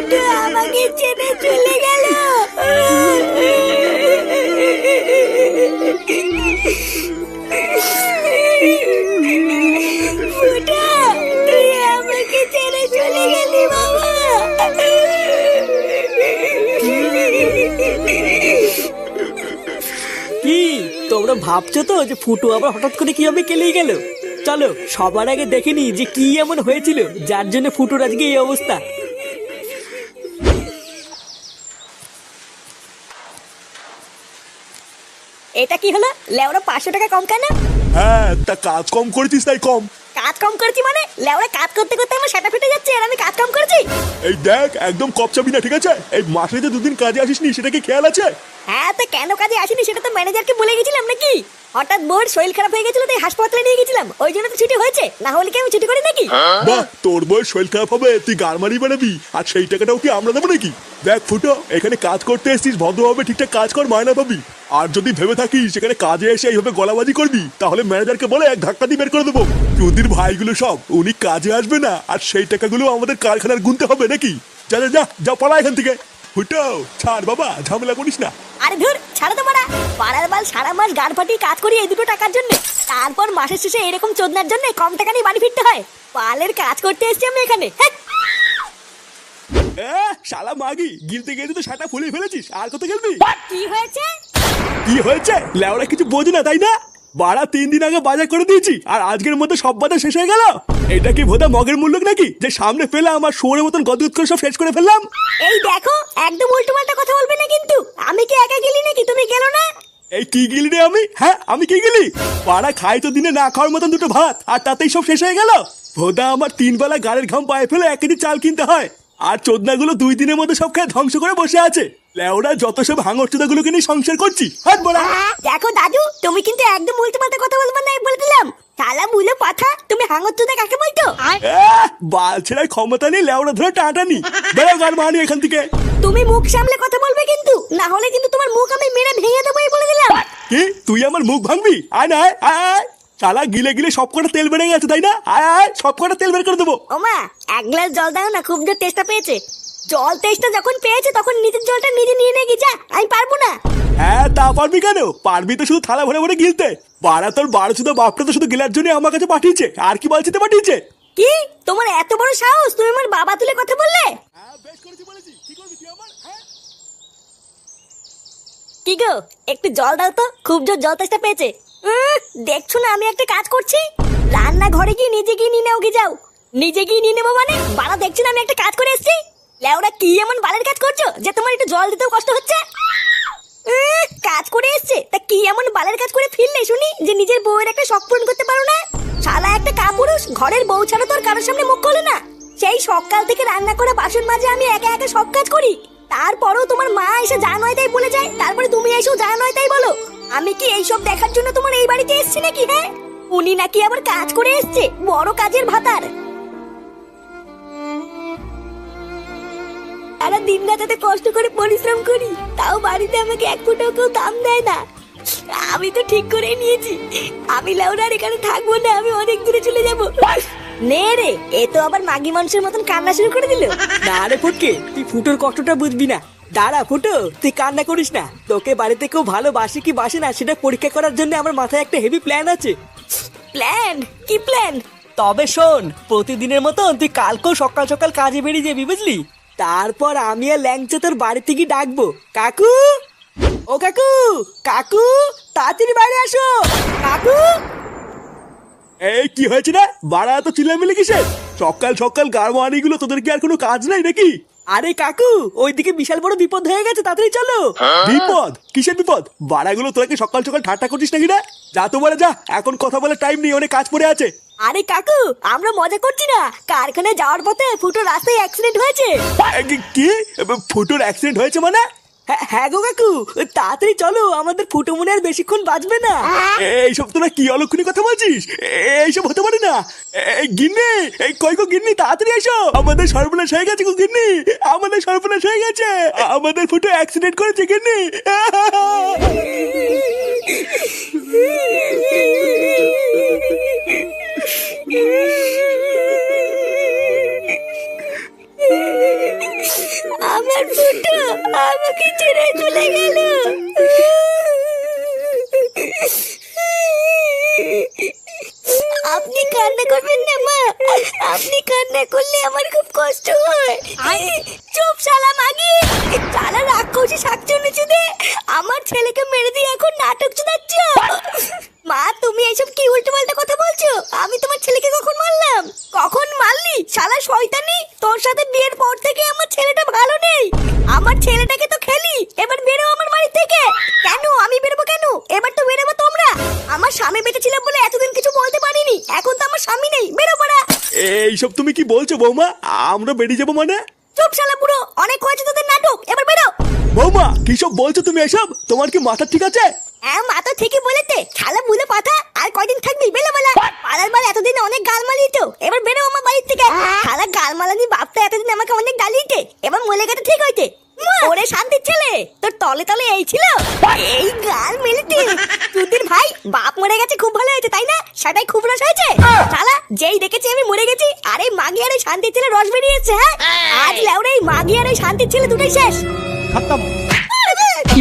ফুটো আমাকে ছেড়ে চলে গেল। ফুটো তুই আমাকে ছেড়ে চলে গেলি বাবা। কি তোমরা ভাবছো তো যে ফুটু আবার হঠাৎ করে কিভাবে কেলেই গেল? চলো সবার আগে দেখে নি যে কি এমন হয়েছিল যার জন্য ফুটুর আজকে এই অবস্থা। এটা কি হলো? লেওরা 500 টাকা কম কেন? হ্যাঁ, তা কাজ কম করেছিস তাই কম। কাজ কম করেছি মানে? লেওরা কাজ করতে করতে আমার সেটা ফেটে যাচ্ছে আর আমি কাজ কম করেছি? এই দেখ, একদম কপচাবি না, ঠিক আছে? এই মাসে যে দুদিন কাজে আসিসনি সেটা কি খেয়াল আছে? হ্যাঁ, তো কেন কাজে আসিনি সেটা তো ম্যানেজারকে বলে গেছিলাম নাকি? হঠাৎ বোর শরীর খারাপ হয়ে গেছিল তাই হাসপাতালে নিয়ে গেছিলাম, ওই জন্য তো ছুটি হয়েছে, না হলে কি আমি ছুটি করি নাকি? বাহ, তোর বয়স শরীর খারাপ হবে তুই গারমারি বানাবি আর সেই টাকাটাও কি আমরা দেবো নাকি? দেখ ফুটো, এখানে কাজ করতে এসেছিস, ভদ্রভাবে ঠিকঠাক কাজ কর, মায়না পাবি। আর যদি ভেবে থাকিস সেখানে কাজে এসে এইভাবে গলাবাজি করবি তাহলে ম্যানেজারকে বলে এক ধাক্কা দিয়ে বের করে দেবো। চুদির ভাইগুলো সব উনি কাজে আসবে না আর সেই টাকাগুলো আমাদের কারখানার গুনতে হবে নাকি? যা যা যা যা, পালা এখান থেকে। ফুটো ছাড় বাবা, ঝামেলা করিস না। আরে ধুর, ছাড়ো তো মারা। পাড়ার বাল সারা মাস গাড় ফাটিয়ে কাজ করি এই দুটো টাকার জন্য, তারপর মাসের শেষে এরকম চোদনার জন্য কম টাকা নিয়ে বাড়ি ফিরতে হয়। পালের কাজ করতে এসেছি আমি এখানে। শালা মাগি, গিলতে গিয়ে তো সেটা ফুলে ফেলেছিস, আর কত গেলবি? কি হয়েছে? কি হয়েছে? লেওরা কিছু বোঝে না তাই না? বাড়া 3 দিন আগে বাজার করে দিয়েছি আর আজকের মধ্যে সব বাজার শেষ হয়ে গেল। এটা কি ভোদা মগের মূল্য নাকি যে সামনে ফেলে আমার শোরের মতন গদগদ করে সব শেষ করে ফেললাম? এই দেখো, একদম উল্টো পাল্টা কথা বলবে না কিন্তু। আমি কি একা গেলি নাকি? তুমি গেলো না? এই কি গিলি রে আমি? হ্যাঁ, আমি কি গিলি? বাড়া খাই তো দিনে না খাওয়ার মতন দুটো ভাত আর তাতেই সব শেষ হয়ে গেল। ভোদা আমার 3 বেলা গাড়ির ঘাম পায়ে ফেলে 1 কেজি চাল কিনতে হয় আর চোদনাগুলো 2 দিনের মধ্যে সব খেয়ে ধ্বংস করে বসে আছে। লেওরা যত সব হাঙর চোদাগুলোকে নিয়ে সংসার করছি। হাট বড়া। দেখো দাদু, তুমি কিন্তু একদম উল্টো পাল্টা কথা বলবে না, বলে দিলাম। শালা বুলো পাঠা, তুমি হাঙর কাকে বলতো? বাল ছেড়ার ক্ষমতা নেই, লেওরা ধরে টাটানি। বেরো গার মানি এখান থেকে। তুমি মুখ সামলে কথা বলবে কিন্তু, না হলে কিন্তু তোমার মুখ আমি মেরে ভেঙে দেবো, বলে দিলাম। কি তুই আমার মুখ ভাঙবি? আয় না, আয়। শালা গিলে গিলে সব কটা তেল বেড়ে গেছে তাই না? আয়, সব কটা তেল বের করে দেবো। ওমা, 1 গ্লাস জল দাও না, খুব জোর তেষ্টা পেয়েছে। জল তেষ্টা যখন পেয়েছে তখন নিজের জলটা নিজে নিয়ে নে গিয়ে, যা। আমি পারবো না। হ্যাঁ, তা পারবি কেন? পারবি তো শুধু থালা ভরে ভরে গিলতে। বাড়া তোর বারো শুধু বাপটা তো শুধু গিলার জন্য আমার কাছে পাঠিয়েছে, আর কি বলছিতে পাঠিয়েছে? কি তোমার এত বড় সাহস, তুমি আমার বাবা তুলে কথা বললে? হ্যাঁ, বেশ করেছি বলেছি। কি করবি তুই আমার? হ্যাঁ, কি গো, একটু জল দাও তো, খুব জোর জল তেষ্টা পেয়েছে। দেখছো না আমি একটা কাজ করছি? রান্না ঘরে গিয়ে নিজে গিয়ে নিয়ে নাও, গিয়ে যাও। নিজে গিয়ে নিয়ে নেবো মানে? বাড়া দেখছো না আমি একটা কাজ করে এসেছি? লেওরা কি এমন বালের কাজ করছো যে তোমার একটু জল দিতেও কষ্ট হচ্ছে? কাজ করে এসছে তা কি এমন বালের কাজ করে ফিরলে শুনি যে নিজের বউয়ের একটা শখ পূরণ করতে পারো না? শালা একটা কাপুরুষ, ঘরের বউ ছাড়া তো আর কারোর সামনে মুখ খোলে না। সেই সকাল থেকে রান্না করা বাসন মাজে আমি একা একা সব কাজ করি, তারপরেও তোমার মা এসে যা নয় তাই বলে যায়, তারপরে তুমি এসেও যা নয় তাই বলো। আমি কি এইসব দেখার জন্য তোমার এই বাড়িতে এসেছি নাকি? হ্যাঁ, উনি নাকি আবার কাজ করে এসছে, বড় কাজের ভাতার। সারা দিন রাত এত কষ্ট করে পরিশ্রম করি, তাও বাড়িতে আমাকে 1 ফুটাও কেউ দাম দেয় না। আমি তো ঠিক করে নিয়েছি আমি লেওরার এখানে থাকবো না, আমি অনেক দূরে চলে যাব। নে রে, এ তো আবার মাগি মানুষের মতন কান্না শুরু করে দিল। না রে ফুটকে, তুই ফুটোর কষ্টটা বুঝবি না। দাঁড়া ফুটো, তুই কান্না করিস না। তোকে বাড়িতে কেউ ভালোবাসে কি বাসে না সেটা পরীক্ষা করার জন্য আমার মাথায় একটা হেভি প্ল্যান আছে। প্ল্যান? কি প্ল্যান? তবে শোন, প্রতিদিনের মতন তুই কালকেও সকাল সকাল কাজে বেরিয়ে যাবি, বুঝলি? তারপর আমি আর ল্যাংচা তোর বাড়ি থেকে ডাকবো, কাকু ও কাকু, কাকু তাড়াতাড়ি বাইরে আসো, কাকু। এই কি হয়েছে না? বাড়া তো চিল্লামিল্লি কিসের? সকাল সকাল গারমানি গুলো, তোদের কি আর কোনো কাজ নাই নাকি? আরে কাকু, ওইদিকে বিশাল বড় বিপদ হয়ে গেছে, তাড়াতাড়ি চলো। বিপদ? কিসের বিপদ? বাড়াগুলো তোরা কি সকাল সকাল ঠাট্টা করছিস নাকি? না যা তো বলে যা, এখন কথা বলে টাইম নেই, অনেক কাজ পড়ে আছে। আরে কাকু, আমরা মজা করছি না, কারখানায় যাওয়ার পথে ফুটো রাস্তায় অ্যাক্সিডেন্ট হয়েছে। কি? ফুটোর অ্যাক্সিডেন্ট হয়েছে মানে? হ্যাঁ গো কাকু, তাড়াতাড়ি চলো, আমাদের ফুটো মনে আর বেশিক্ষণ বাঁচবে না। এইসব তোরা কি অলক্ষণী কথা বলছিস? এইসব হতে পারে না। এই গিন্নি, এই কই গো গিন্নি, তাড়াতাড়ি এসো, আমাদের সর্বনাশ হয়ে গেছে গো গিন্নি, আমাদের সর্বনাশ হয়ে গেছে, আমাদের ফুটো অ্যাক্সিডেন্ট করেছে গিন্নি। না করলে আমার খুব কষ্ট হয়। চুপ শালা মাগি, শালা রাক্ষসী শাকচুন্নি চুদে আমার ছেলেকে মেরে দিয়ে এখন নাটক শোনাচ্ছ। মা তুমি এইসব কি উল্টোপাল্টা কথা বলছো? আমি তোমার ছেলেকে কখন মারলাম? কখন মারলি শালা শয়তানি? তোর সাথে বিয়ের পর থেকে আমার ছেলেটা ভালো নেই। আমার ছেলেটাকে তো খেলি, এবার বেরো আমার বাড়ি থেকে। কেন আমি বেরোবো কেন? এবার তো বেরোবো তোমরা। আমার স্বামী বেঁচে ছিল বলে এতদিন কিছু বলতে পারিনি, এখন তো আমার স্বামী নেই, বেরো পড়া। এইসব তুমি কি বলছো বৌমা? আমরা বেরিয়ে যাবো মানে? চুপ শালা বুড়ো, অনেক হয়েছে তোদের নাটক, এবার বেরো। বৌমা কি সব বলছো তুমি এসব? তোমার কি মাথা ঠিক আছে? হ্যাঁ মা তো ঠিকই বলেছে, শালা বুলে পাঠা। আর কয়দিন থাকবি বেলা বেলা? পাড়ার বার এতদিন অনেক গাল মারলি তো, এবার বেরো আমার বাড়ির থেকে। শালা গাল মারানি বাপটা এতদিন আমাকে অনেক গালিতে, এবার মলে গেছে ঠিক হইতে। ওরে শান্তির ছেলে, তোর তলে তলে এই ছিল, এই গাল মেলেতে। তুদির ভাই বাপ মরে গেছে খুব ভালো হয়েছে তাই না? সেটাই খুব রস হয়েছে। শালা যেই দেখেছি আমি মরে গেছি, আর এই মাগি আর এই শান্তির ছেলে রস বেরিয়েছে। হ্যাঁ আজ লেওরে এই মাগি আর এই শান্তির ছেলে দুটোই শেষ। খতম। কি